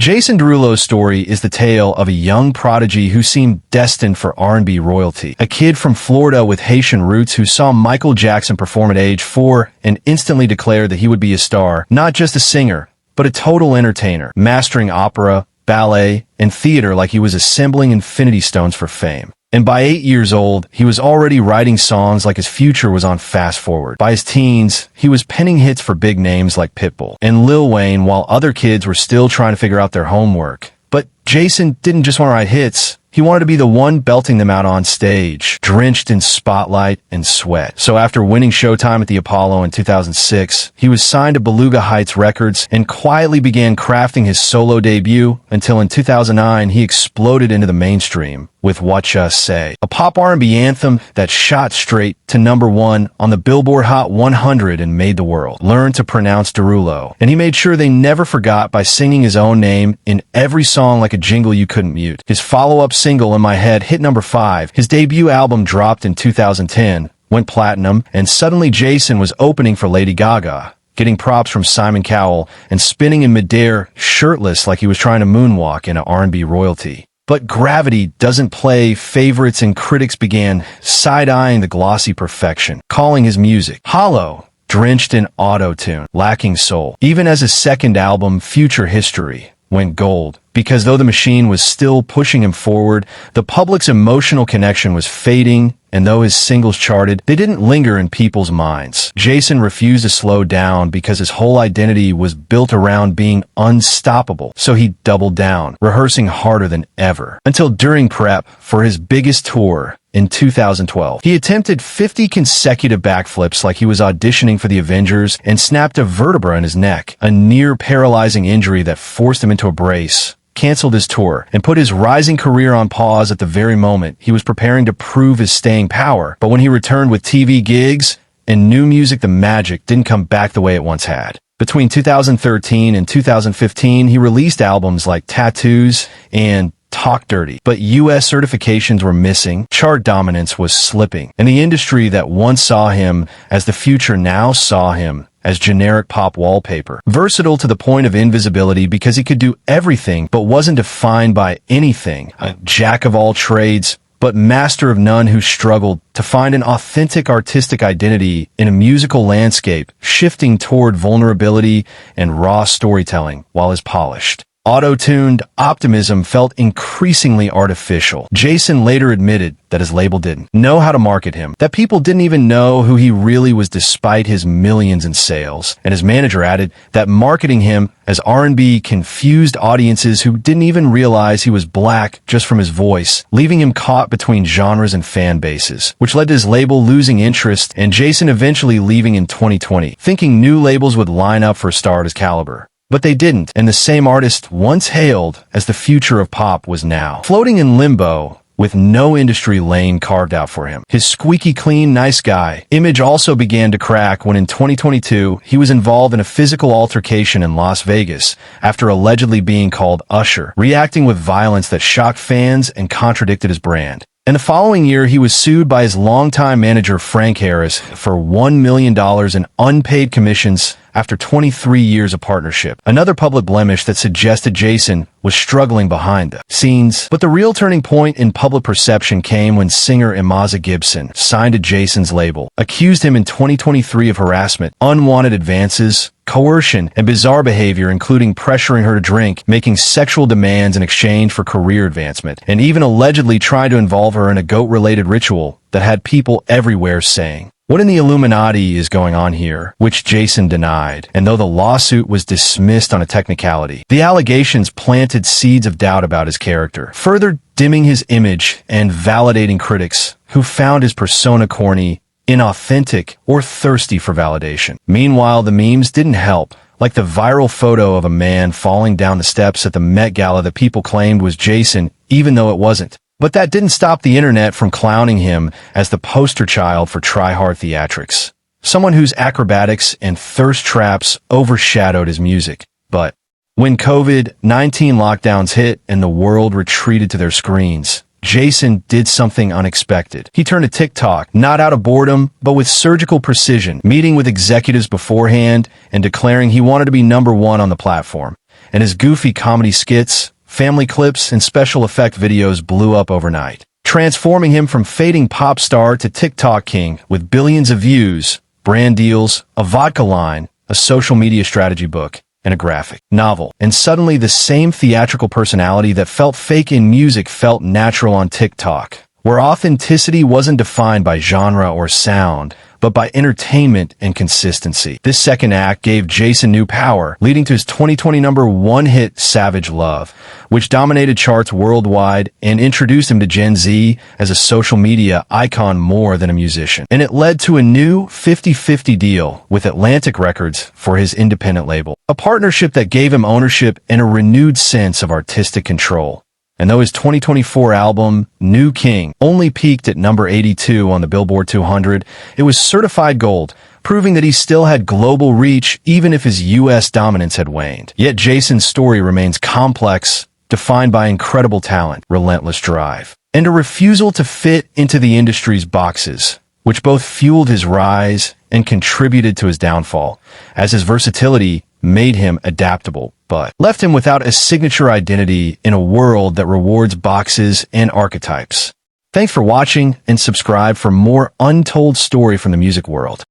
Jason Derulo's story is the tale of a young prodigy who seemed destined for R&B royalty. A kid from Florida with Haitian roots who saw Michael Jackson perform at age 4 and instantly declared that he would be a star, not just a singer, but a total entertainer, mastering opera, ballet, and theater like he was assembling infinity stones for fame. And by 8 years old, he was already writing songs like his future was on fast forward. By his teens, he was penning hits for big names like Pitbull and Lil Wayne while other kids were still trying to figure out their homework. But Jason didn't just want to write hits. He wanted to be the one belting them out on stage, drenched in spotlight and sweat. So after winning Showtime at the Apollo in 2006, he was signed to Beluga Heights Records and quietly began crafting his solo debut until in 2009 he exploded into the mainstream with Whatcha Say, a pop R&B anthem that shot straight to #1 on the Billboard Hot 100 and made the world learn to pronounce Derulo. And he made sure they never forgot by singing his own name in every song like a jingle you couldn't mute. His follow-up single, In My Head, hit #5. His debut album dropped in 2010, went platinum, and suddenly Jason was opening for Lady Gaga, getting props from Simon Cowell, and spinning in midair shirtless like he was trying to moonwalk into R&B royalty. But gravity doesn't play favorites, and critics began side-eyeing the glossy perfection, calling his music hollow, drenched in auto-tune, lacking soul. Even as his second album, Future History, went gold, because though the machine was still pushing him forward, the public's emotional connection was fading, and though his singles charted, they didn't linger in people's minds. Jason refused to slow down because his whole identity was built around being unstoppable, so he doubled down, rehearsing harder than ever. Until during prep for his biggest tour, in 2012, he attempted 50 consecutive backflips like he was auditioning for the Avengers and snapped a vertebra in his neck, a near-paralyzing injury that forced him into a brace, canceled his tour, and put his rising career on pause at the very moment he was preparing to prove his staying power. But when he returned with TV gigs and new music, the magic didn't come back the way it once had. Between 2013 and 2015, he released albums like Tattoos and Talk Dirty, but U.S. certifications were missing, chart dominance was slipping, and the industry that once saw him as the future now saw him as generic pop wallpaper. Versatile to the point of invisibility because he could do everything but wasn't defined by anything. A jack of all trades, but master of none, who struggled to find an authentic artistic identity in a musical landscape shifting toward vulnerability and raw storytelling while as polished. Auto-tuned optimism felt increasingly artificial. Jason later admitted that his label didn't know how to market him, that people didn't even know who he really was despite his millions in sales. And his manager added that marketing him as R&B confused audiences who didn't even realize he was black just from his voice, leaving him caught between genres and fan bases, which led to his label losing interest and Jason eventually leaving in 2020, thinking new labels would line up for a star at his caliber. But they didn't, and the same artist once hailed as the future of pop was now floating in limbo with no industry lane carved out for him. His squeaky clean, nice guy image also began to crack when in 2022, he was involved in a physical altercation in Las Vegas after allegedly being called Usher, reacting with violence that shocked fans and contradicted his brand. And the following year, he was sued by his longtime manager, Frank Harris, for $1 million in unpaid commissions after 23 years of partnership. Another public blemish that suggested Jason was struggling behind the scenes. But the real turning point in public perception came when singer Imaza Gibson, signed to Jason's label, accused him in 2023 of harassment, unwanted advances, coercion, and bizarre behavior, including pressuring her to drink, making sexual demands in exchange for career advancement, and even allegedly trying to involve her in a goat-related ritual that had people everywhere saying, "What in the Illuminati is going on here?" Which Jason denied. And though the lawsuit was dismissed on a technicality, the allegations planted seeds of doubt about his character, further dimming his image and validating critics who found his persona corny, inauthentic, or thirsty for validation. Meanwhile, the memes didn't help, like the viral photo of a man falling down the steps at the Met Gala that people claimed was Jason, even though it wasn't. But that didn't stop the internet from clowning him as the poster child for try-hard theatrics, someone whose acrobatics and thirst traps overshadowed his music. But when COVID-19 lockdowns hit and the world retreated to their screens, Jason did something unexpected. He turned to TikTok, not out of boredom, but with surgical precision, meeting with executives beforehand and declaring he wanted to be #1 on the platform. and his goofy comedy skits, family clips, and special effect videos blew up overnight, transforming him from fading pop star to TikTok king with billions of views, brand deals, a vodka line, a social media strategy book, and a graphic novel. And suddenly the same theatrical personality that felt fake in music felt natural on TikTok, where authenticity wasn't defined by genre or sound, but by entertainment and consistency. This second act gave Jason new power, leading to his 2020 #1 hit Savage Love, which dominated charts worldwide and introduced him to Gen Z as a social media icon more than a musician. And it led to a new 50-50 deal with Atlantic Records for his independent label, a partnership that gave him ownership and a renewed sense of artistic control. And though his 2024 album, New King, only peaked at number 82 on the Billboard 200, it was certified gold, proving that he still had global reach even if his U.S. dominance had waned. Yet Jason's story remains complex, defined by incredible talent, relentless drive, and a refusal to fit into the industry's boxes, which both fueled his rise and contributed to his downfall, as his versatility made him adaptable, but left him without a signature identity in a world that rewards boxes and archetypes. Thanks for watching, and subscribe for more untold story from the music world.